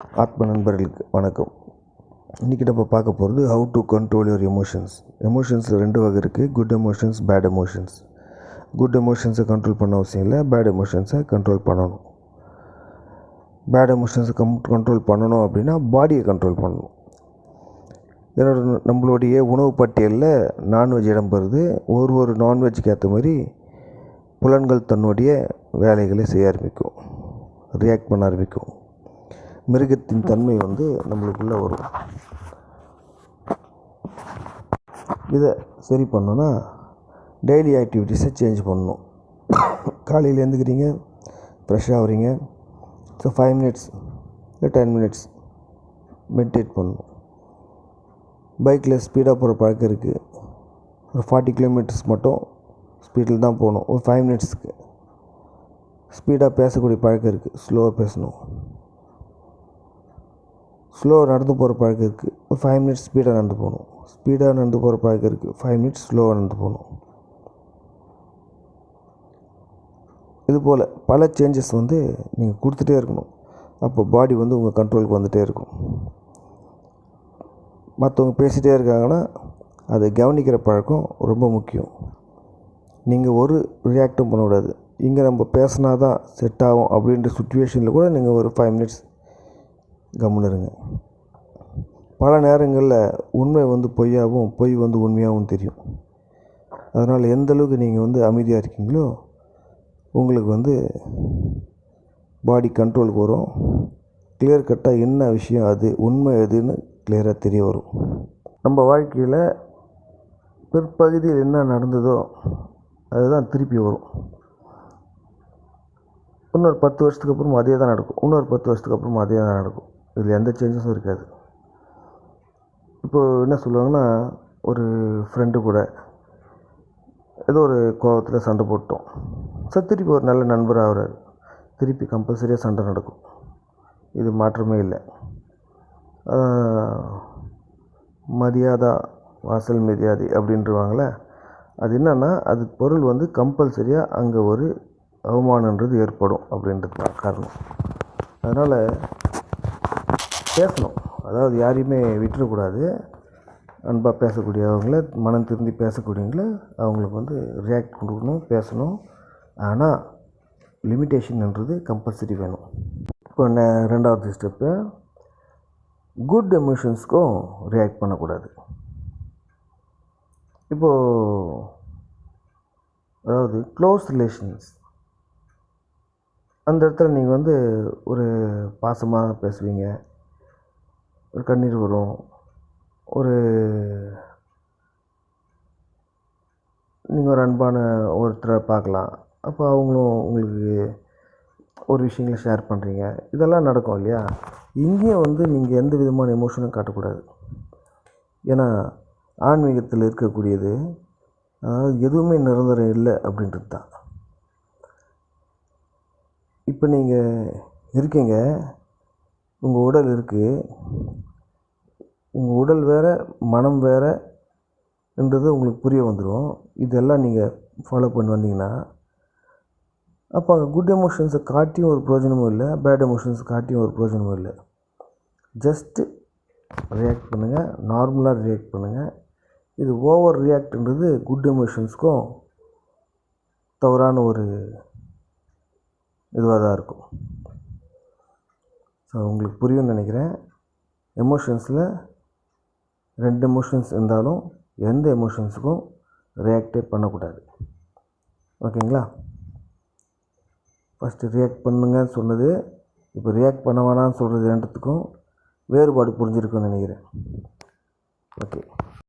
ஆத்ம நண்பர்களுக்கு வணக்கம். இன்றைக்கி நம்ம பார்க்க போகிறது how to control your emotions. எமோஷன்ஸில் 2 வகை இருக்குது, good emotions, bad emotions. Good எமோஷன்ஸை கண்ட்ரோல் பண்ண அவசியம் இல்லை, பேட் எமோஷன்ஸை கண்ட்ரோல் பண்ணணும். பேட் எமோஷன்ஸை கண்ட்ரோல் பண்ணணும் அப்படின்னா பாடியை கண்ட்ரோல் பண்ணணும். என்னோட நம்மளுடைய உணவு பட்டியலில் நான்வெஜ் இடம் பெறுது. ஒரு நான்வெஜ்ஜுக்கு ஏற்ற மாதிரி புலன்கள் தன்னுடைய வேலைகளை செய்ய ஆரம்பிக்கும், ரியாக்ட் பண்ண ஆரம்பிக்கும். மிருகத்தின் தன்மை நம்மளுக்குள்ளே வரும். இதை சரி பண்ணோன்னா டெய்லி ஆக்டிவிட்டீஸை சேஞ்ச் பண்ணணும். காலையில் எழுந்துக்கிறீங்க, ஃப்ரெஷ்ஷாக ஆகிறீங்க, ஸோ 5 மினிட்ஸ் இல்லை 10 மினிட்ஸ் மெடிடேட் பண்ணணும். பைக்கில் ஸ்பீடாக போகிற பழக்கம் இருக்குது, ஒரு 40 கிலோமீட்டர்ஸ் மட்டும் ஸ்பீடில் தான் போகணும். ஒரு 5 மினிட்ஸ்க்கு ஸ்பீடாக பேசக்கூடிய பழக்கம் இருக்குது, ஸ்லோவாக பேசணும். ஸ்லோவாக நடந்து போகிற பழக்கம் இருக்குது, ஒரு 5 மினிட்ஸ் ஸ்பீடாக நடந்து போகணும். ஸ்பீடாக நடந்து போகிற பழக்கம் இருக்குது, 5 மினிட்ஸ் ஸ்லோவாக நடந்து போகணும். இதுபோல் பல சேஞ்சஸ் நீங்கள் கொடுத்துட்டே இருக்கணும். அப்போ பாடி உங்கள் கண்ட்ரோலுக்கு வந்துகிட்டே இருக்கும். மற்றவங்க பேசிகிட்டே இருக்காங்கன்னா அதை கவனிக்கிற பழக்கம் ரொம்ப முக்கியம். நீங்கள் ஒரு ரியாக்டும் பண்ணக்கூடாது. இங்கே நம்ம பேசினா தான் செட் ஆகும் அப்படின்ற சுச்சுவேஷனில் கூட நீங்கள் ஒரு 5 மினிட்ஸ் கம்முன்னு இருங்க. பல நேரங்களில் உண்மை பொய்யாகவும், பொய் உண்மையாகவும் தெரியும். அதனால் எந்தளவுக்கு நீங்கள் அமைதியாக இருக்கீங்களோ உங்களுக்கு பாடி கண்ட்ரோலுக்கு வரும். கிளியர் கட்டாக என்ன விஷயம், அது உண்மை எதுன்னு கிளியராக தெரிய வரும். நம்ம வாழ்க்கையில் பிற்பகுதியில் என்ன நடந்ததோ அதுதான் திருப்பி வரும். இன்னொரு 10 வருஷத்துக்கு அப்புறம் அதே தான் நடக்கும், இன்னொரு 10 வருஷத்துக்கு அப்புறம் அதே தான் நடக்கும். இதில் எந்த சேஞ்சஸும் இருக்காது. இப்போது என்ன சொல்லுவாங்கன்னா, ஒரு ஃப்ரெண்டு கூட ஏதோ ஒரு கோபத்தில் சண்டை போட்டோம். ஸோ திருப்பி ஒரு நல்ல நண்பர் ஆகிறார், திருப்பி கம்பல்சரியாக சண்டை நடக்கும். இது மாற்றமே இல்லை. மரியாதை வாசல் மரியாதை அப்படின்றவாங்களே, அது என்னென்னா அது பொருள் கம்பல்சரியாக அங்கே ஒரு அவமானன்றது ஏற்படும் அப்படின்றது தான் காரணம். அதனால் பேசணும். அதாவது யாரையுமே விட்டுறக்கூடாது. அன்பாக பேசக்கூடியவங்கள, மனம் திருந்தி பேசக்கூடியவங்கள அவங்களுக்கு ரியாக்ட் கொடுக்கணும், பேசணும். ஆனால் லிமிட்டேஷன்ன்றது கம்பல்சரி வேணும். இப்போ 2வது ஸ்டெப்பு, குட் எமோஷன்ஸ்க்கும் ரியாக்ட் பண்ணக்கூடாது. இப்போது அதாவது க்ளோஸ் ரிலேஷன்ஸ், அந்த இடத்துல நீங்கள் ஒரு பாசமாக பேசுவீங்க, ஒரு கண்ணீர் வரும், நீங்கள் ஒரு அன்பான ஒருத்தரை பார்க்கலாம். அப்போ அவங்களும் உங்களுக்கு ஒரு விஷயங்களை ஷேர் பண்ணுறீங்க, இதெல்லாம் நடக்கும் இல்லையா? இங்கேயும் நீங்கள் எந்த விதமான எமோஷனும் காட்டக்கூடாது. ஏன்னா ஆன்மீகத்தில் இருக்கக்கூடியது அதாவது எதுவுமே நிரந்தரம் இல்லை அப்படின்றது தான். இப்போ நீங்கள் இருக்கீங்க, உங்கள் உடல் இருக்குது, உங்கள் உடல் வேறு மனம் வேறுன்றது உங்களுக்கு புரிய வந்துடும். இதெல்லாம் நீங்கள் ஃபாலோ பண்ணி வந்தீங்கன்னா அப்போ அங்கே குட் எமோஷன்ஸை காட்டியும் ஒரு பிரயோஜனமும் இல்லை, பேட் எமோஷன்ஸ் காட்டியும் ஒரு பிரயோஜனமும் இல்லை. ஜஸ்ட்டு ரியாக்ட் பண்ணுங்கள், நார்மலாக ரியாக்ட் பண்ணுங்கள். இது ஓவர் ரியாக்ட்ன்றது குட் எமோஷன்ஸ்க்கும் தவறான ஒரு இதுவாக தான் இருக்கும். ஸோ உங்களுக்கு புரியும்னு நினைக்கிறேன். எமோஷன்ஸில் 2 எமோஷன்ஸ் இருந்தாலும் எந்த எமோஷன்ஸுக்கும் ரியாக்டே பண்ணக்கூடாது. ஓகேங்களா? ஃபஸ்ட்டு ரியாக்ட் பண்ணுங்கன்னு சொன்னது, இப்போ ரியாக்ட் பண்ண வேணான்னு சொல்கிறது 2த்துக்கும் வேறுபாடு புரிஞ்சிருக்குன்னு நினைக்கிறேன். ஓகே.